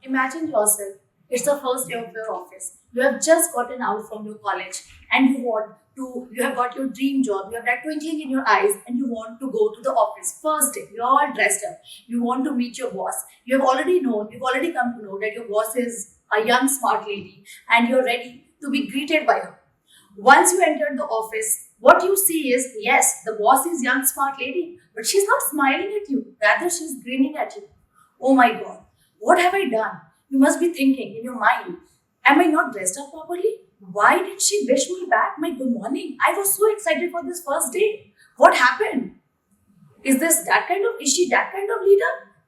Imagine yourself. It's the first day of your office. You have just gotten out from your college and you have got your dream job. You have that twinkling in your eyes and you want to go to the office. First day, you're all dressed up. You want to meet your boss. You've already come to know that your boss is a young, smart lady and you're ready to be greeted by her. Once you enter the office, what you see is yes, the boss is young, smart lady, but she's not smiling at you. Rather, she's grinning at you. Oh my God, what have I done? You must be thinking in your mind, am I not dressed up properly? Why did she wish me back my good morning? I was so excited for this first day. What happened? Is she that kind of leader?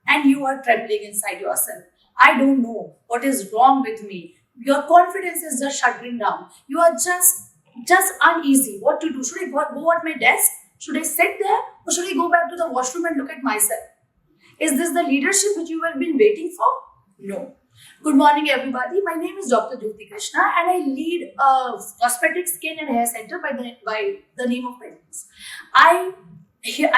And you are trembling inside yourself. I don't know what is wrong with me. Your confidence is just shutting down. You are just uneasy. What to do? Should I go at my desk? Should I sit there? Or should I go back to the washroom and look at myself? Is this the leadership which you have been waiting for? No. Good morning, everybody. My name is Dr. Jyoti Krishna, and I lead a cosmetic skin and hair center by the name of Medins. I'm here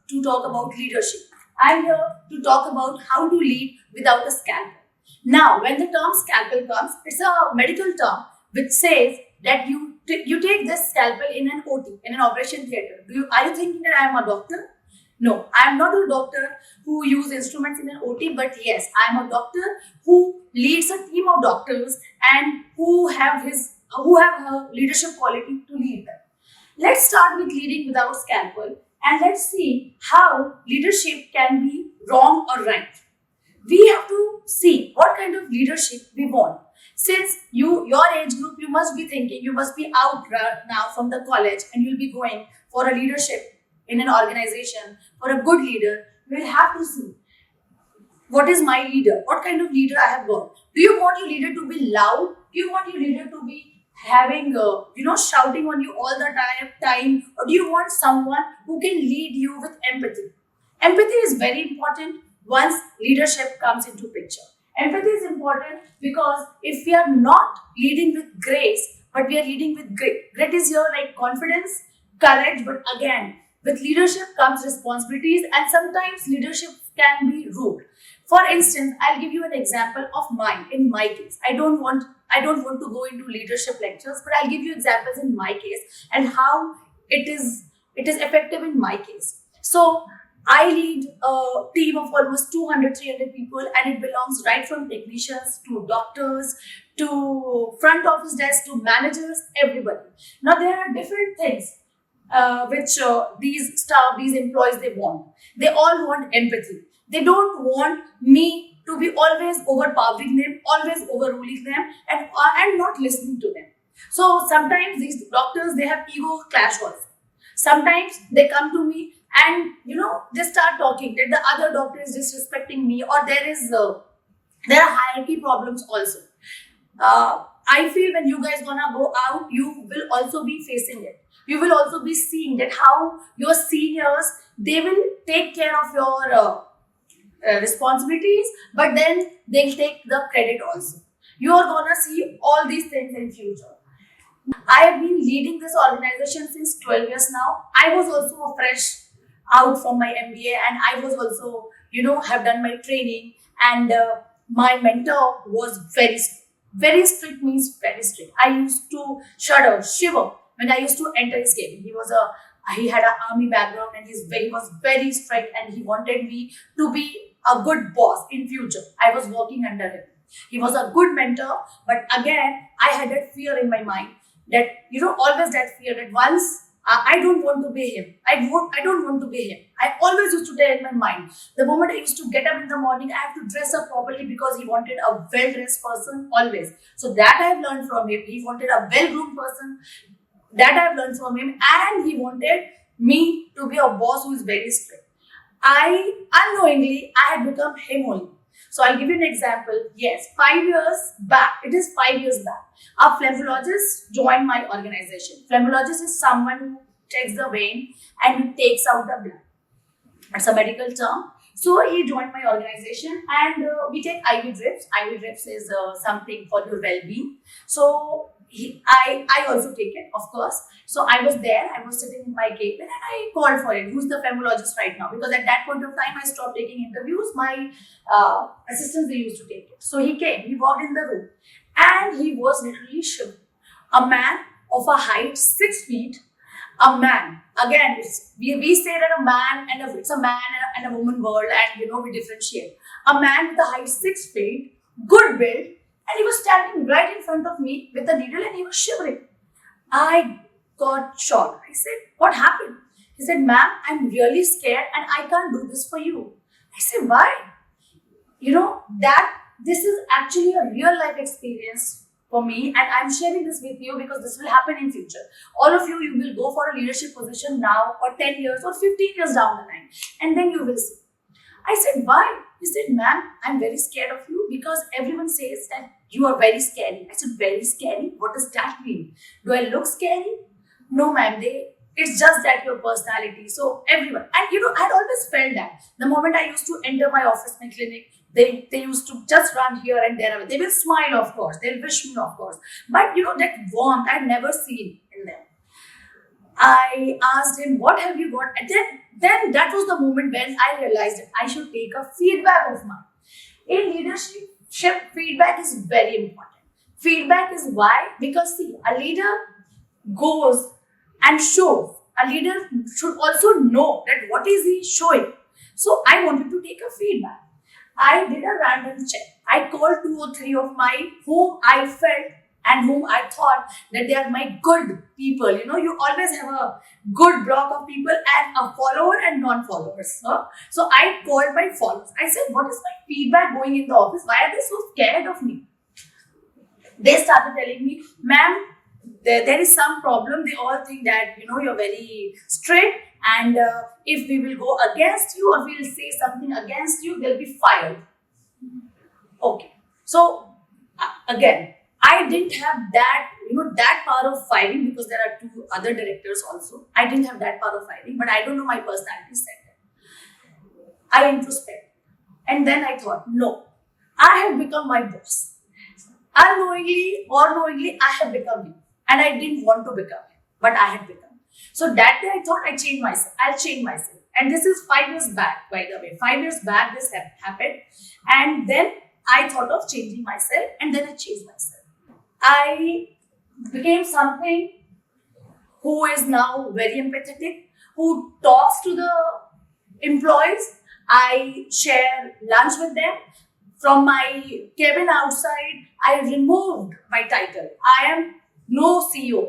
to talk about leadership. I'm here to talk about how to lead without a scalpel. Now, when the term scalpel comes, it's a medical term which says that you take this scalpel in an OT, in an operation theater. Are you thinking that I am a doctor? No, I am not a doctor who use instruments in an OT, but yes, I am a doctor who leads a team of doctors and who have a leadership quality to lead them. Let's start with leading without scalpel and let's see how leadership can be wrong or right. We have to see what kind of leadership we want. Since your age group, you must be thinking, you must be out now from the college and you'll be going for a leadership in an organization. For a good leader, you will have to see what is my leader, what kind of leader I have got. Do you want your leader to be loud? Do you want your leader to be having shouting on you all the time, or do you want someone who can lead you with empathy? Empathy is very important once leadership comes into picture. Empathy is important because if we are not leading with grace, but we are leading with grit is here like confidence, courage, but again, with leadership comes responsibilities, and sometimes leadership can be rude. For instance, I'll give you an example of mine. In my case, I don't want to go into leadership lectures, but I'll give you examples in my case and how it is effective in my case. So I lead a team of almost 200, 300 people, and it belongs right from technicians to doctors to front office desk to managers, everybody. Now there are different things which these employees, they want. They all want empathy. They don't want me to be always overpowering them, always overruling them, and not listening to them. So sometimes these doctors, they have ego clash also. Sometimes they come to me and they start talking that the other doctor is disrespecting me, or there are hierarchy problems also. I feel when you guys gonna go out, you will also be facing it. You will also be seeing that how your seniors, they will take care of your responsibilities, but then they'll take the credit also. You are gonna see all these things in future. I have been leading this organization since 12 years now. I was also a fresh out from my MBA, and I was also, have done my training, and my mentor was very strict. Very strict means very strict. I used to shudder, shiver when I used to enter his cabin. He had an army background, and he was very strict, and he wanted me to be a good boss in future. I was working under him. He was a good mentor, but again, I had that fear in my mind that, always that fear that once I don't want to be him. I don't want to be him. I always used to tell in my mind. The moment I used to get up in the morning, I have to dress up properly because he wanted a well-dressed person always. So that I have learned from him. He wanted a well-groomed person. That I have learned from him. And he wanted me to be a boss who is very strict. Unknowingly, I had become him only. So I'll give you an example. Yes, 5 years back, it is 5 years back, a phlegmologist joined my organization. Phlegmologist is someone who checks the vein and who takes out the blood. It's a medical term. So he joined my organization, and we take IV drips. IV drips is something for your well-being. So I also take it, of course. So I was there, I was sitting in my cabin, and I called for it. Who's the femologist right now? Because at that point of time, I stopped taking interviews. My assistants, they used to take it. So he came, he walked in the room, and he was literally shivering. A man of a height 6 feet, a man. Again, we say that a man and it's a man and a woman world, and we differentiate. A man with a height 6 feet, good build, and he was standing right in front of me with a needle, and he was shivering. I got shocked. I said, "What happened?" He said, "Ma'am, I'm really scared and I can't do this for you." I said, "Why?" That this is actually a real life experience for me, and I'm sharing this with you because this will happen in future. All of you will go for a leadership position now, or 10 years or 15 years down the line, and then you will see. I said, "Why?" He said, "Ma'am, I'm very scared of you because everyone says that you are very scary." I said, "Very scary? What does that mean? Do I look scary?" "No, ma'am, it's just that your personality." So everyone, and I'd always felt that the moment I used to enter my office, my clinic, they used to just run here and there. They will smile, of course. They'll wish me, of course. But that warmth I'd never seen in them. I asked him, "What have you got?" And then that was the moment when I realized that I should take a feedback of mine. In leadership, feedback is very important. Feedback is why? Because see, a leader goes and shows. A leader should also know that what is he showing. So I wanted to take a feedback. I did a random check. I called 2 or 3 of my whom I felt and whom I thought that they are my good people. You always have a good block of people and a follower and non-followers. Huh? So I called my followers. I said, "What is my feedback going in the office? Why are they so scared of me?" They started telling me, "Ma'am, there is some problem. They all think that you're very strict, and if we will go against you or we will say something against you, they'll be fired." Okay, so again, I didn't have that power of firing, because there are 2 other directors also. I didn't have that power of firing, but I don't know, my personality said that. I introspect, and then I thought, no, I have become my boss. Unknowingly or knowingly, I have become him. And I didn't want to become him, but I had become. So that day I thought, I'll change myself. And this is 5 years back, by the way. 5 years back this happened. And then I thought of changing myself, and then I changed myself. I became something who is now very empathetic, who talks to the employees. I share lunch with them. From my cabin outside, I removed my title. I am no CEO.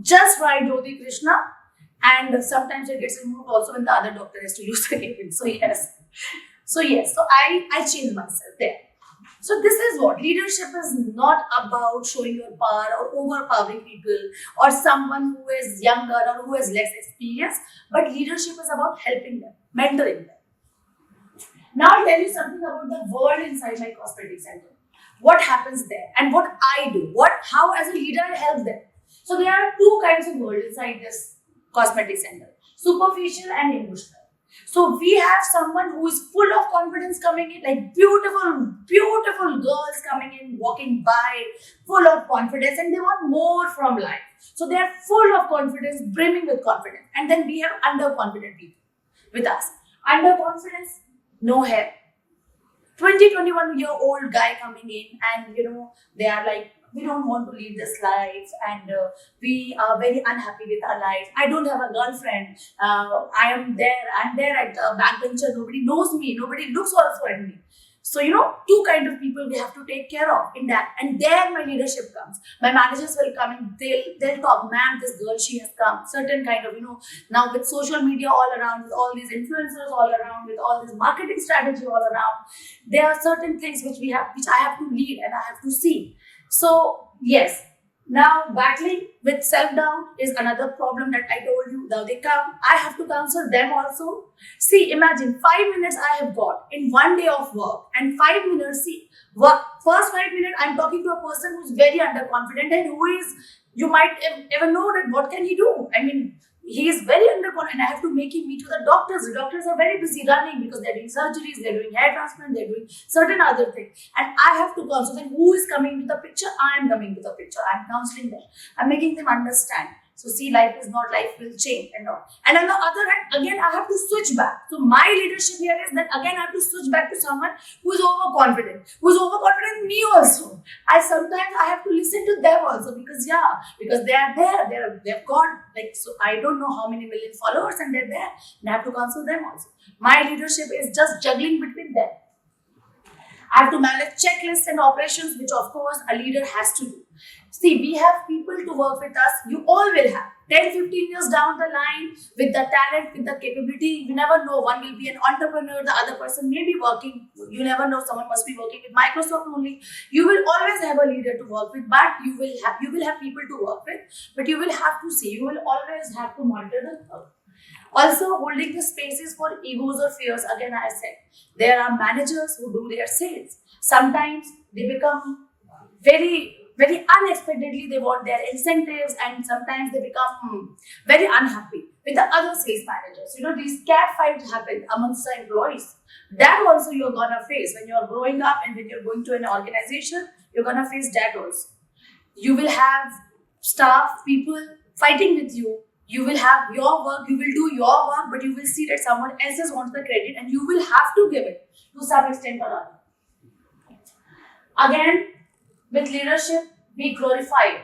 Just write Jyoti Krishna, and sometimes it gets removed also when the other doctor has to use the cabin. So yes. So I changed myself there. So this is what leadership is not about showing your power or overpowering people or someone who is younger or who has less experience, but leadership is about helping them, mentoring them. Now I'll tell you something about the world inside my cosmetic center. What happens there and what I do. How as a leader I help them. So there are 2 kinds of world inside this cosmetic center. Superficial and emotional. So we have someone who is full of confidence coming in, like beautiful, beautiful girls coming in, walking by, full of confidence, and they want more from life. So they are full of confidence, brimming with confidence. And then we have underconfident people with us. Underconfidence, no hair. 21-year-old guy coming in, and they are like, "We don't want to lead this life, and we are very unhappy with our life. I don't have a girlfriend. I'm there at backbencher. Nobody knows me. Nobody looks also at me." So 2 kind of people we have to take care of in that, and there my leadership comes. My managers will come and they'll talk, "Ma'am, this girl, she has come." Certain kind of now with social media all around, with all these influencers all around, with all this marketing strategy all around, there are certain things which I have to lead and I have to see. So yes, now battling with self-doubt is another problem that I told you. Now they come, I have to counsel them also. See, imagine 5 minutes I have got in one day of work, and 5 minutes, first 5 minutes I'm talking to a person who's very underconfident, and who is, you might ever know that what can he do? I mean, he is very underconfident. I have to make him meet with the doctors. The doctors are very busy running because they're doing surgeries, they're doing hair transplant, they're doing certain other things. And I have to counsel them. Who is coming into the picture? I am coming to the picture. I'm counseling them. I'm making them understand. So see, life is not, life will change and all. And on the other hand, again, I have to switch back. So my leadership here is that again I have to switch back to someone who is overconfident, in me also. I have to listen to them also, because because they are there, they've got like, so I don't know how many million followers, and they're there, and I have to counsel them also. My leadership is just juggling between them. I have to manage checklists and operations, which of course a leader has to do. See, we have people to work with us. You all will have 10, 15 years down the line, with the talent, with the capability. You never know. One will be an entrepreneur, the other person may be working. You never know. Someone must be working with Microsoft only. You will always have a leader to work with, but you will have people to work with. But you will have to see. You will always have to monitor the curve. Also, holding the spaces for egos or fears. Again, I said there are managers who do their sales. Sometimes they become very unexpectedly, they want their incentives, and sometimes they become very unhappy with the other sales managers. These cat fights happen amongst the employees. That also you're gonna face when you're growing up, and when you're going to an organization, you're gonna face that also. You will have staff, people fighting with you. You will have your work, you will do your work, but you will see that someone else wants the credit, and you will have to give it to some extent or other. Again, with leadership, we glorify it.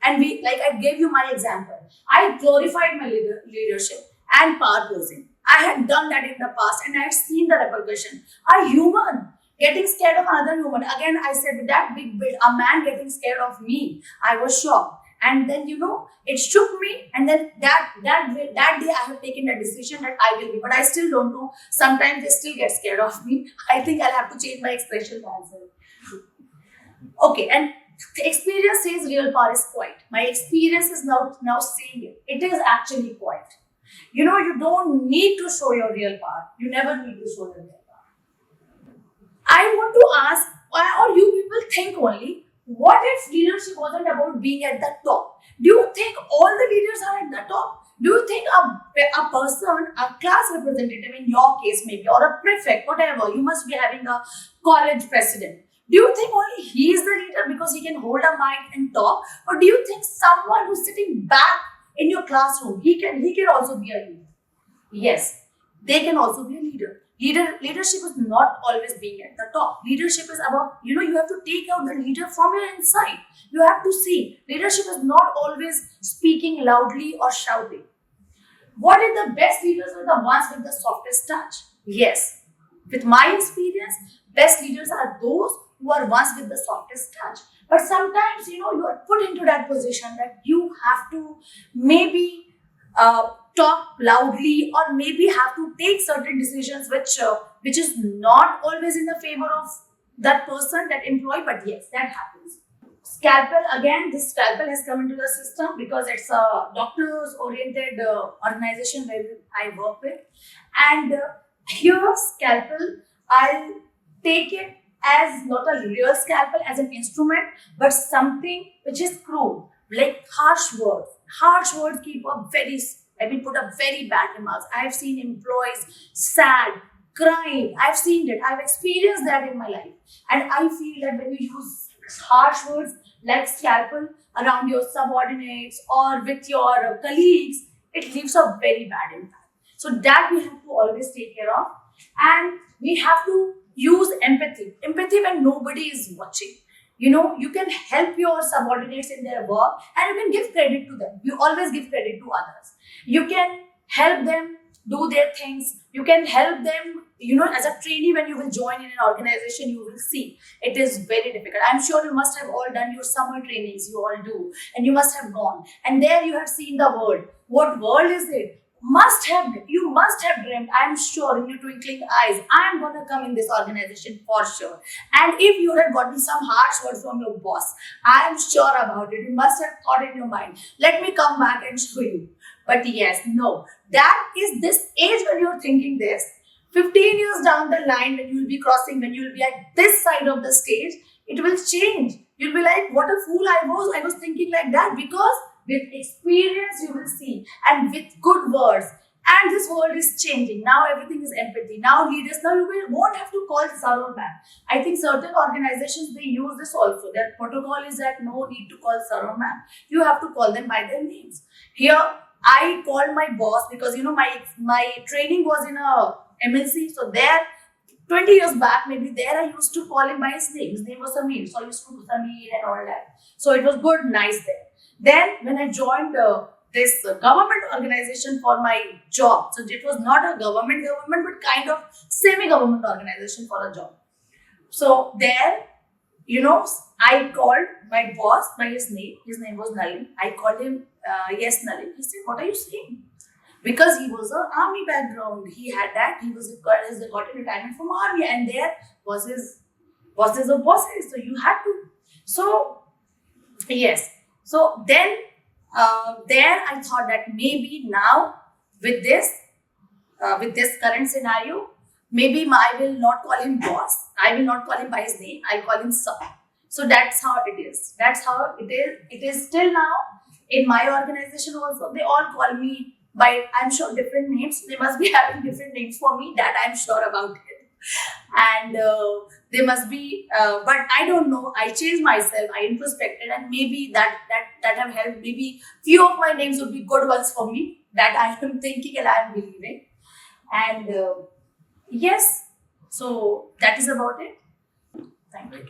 And like I gave you my example, I glorified my leadership and power posing. I had done that in the past, and I had seen the repercussion. A human getting scared of another human. Again, I said, with that big build, a man getting scared of me, I was shocked. And then, it shook me. And then that day I have taken a decision that I will be. But I still don't know. Sometimes they still get scared of me. I think I'll have to change my expression as well. Okay, and the experience says real power is quiet. My experience is now saying it. It is actually quiet. You don't need to show your real power. You never need to show your real power. I want to ask, or you people think only, what if leadership wasn't about being at the top? Do you think all the leaders are at the top? Do you think a person, a class representative in your case maybe, or a prefect, whatever, you must be having a college president. Do you think only he is the leader because he can hold a mic and talk? Or do you think someone who's sitting back in your classroom, he can also be a leader? Yes, they can also be a leader. Leadership is not always being at the top. Leadership is about, you have to take out the leader from your inside. You have to see. Leadership is not always speaking loudly or shouting. What if the best leaders are the ones with the softest touch? Yes. With my experience, best leaders are those who are ones with the softest touch. But sometimes, you are put into that position that you have to maybe talk loudly, or maybe have to take certain decisions which is not always in the favor of that person, that employee, but yes, that happens. Scalpel, again, this Scalpel has come into the system because it's a doctors oriented organization where I work with. And here, Scalpel, I'll take it as not a real scalpel, as an instrument, but something which is cruel, like harsh words. Harsh words put up very bad remarks. I've seen employees sad, crying. I've seen it. I've experienced that in my life. And I feel that when you use harsh words like scalpel around your subordinates or with your colleagues, it leaves a very bad impact. So that we have to always take care of. And we have to use empathy. Empathy when nobody is watching. You can help your subordinates in their work, and you can give credit to them. You always give credit to others. You can help them do their things. You can help them, as a trainee, when you will join in an organization, you will see it is very difficult. I'm sure you must have all done your summer trainings, you all do, and you must have gone. And there you have seen the world. What world is it? You must have dreamt, I'm sure, in your twinkling eyes, I'm gonna come in this organization for sure. And if you had gotten some harsh words from your boss, I'm sure about it. You must have thought in your mind, let me come back and show you. But yes, no, that is this age when you're thinking this. 15 years down the line, when you will be at this side of the stage, it will change. You'll be like, what a fool I was thinking like that. Because with experience, you will see, and with good words And this world is changing. Now everything is empathy. Now leaders, now won't have to call sir or ma'am. I think certain organizations, they use this also. Their protocol is that no need to call sir or ma'am. You have to call them by their names. Here, I called my boss because my training was in a MNC. So there, 20 years back, maybe there I used to call him by his name. His name was Samir. So I used to do Samir and all that. So it was good, nice there. Then when I joined this government organization for my job, so it was not a government, but kind of semi-government organization for a job. So there, I called my boss by his name. His name was Nalin. I called him, yes, Nalin. He said, what are you saying? Because he was an army background. He had that. He has got a retirement from army, and there was his bosses of bosses. So you had to. So yes. So then there I thought that maybe now with this current scenario, maybe I will not call him boss. I will not call him by his name. I'll call him sir. So that's how it is. That's how it is. It is still now in my organization also. They all call me by, I'm sure, different names. They must be having different names for me. That I'm sure about it. And they must be, but I don't know. I changed myself. I introspected, and maybe that have helped. Maybe few of my names would be good ones for me that I am thinking and I am believing. And yes, so that is about it. Thank you.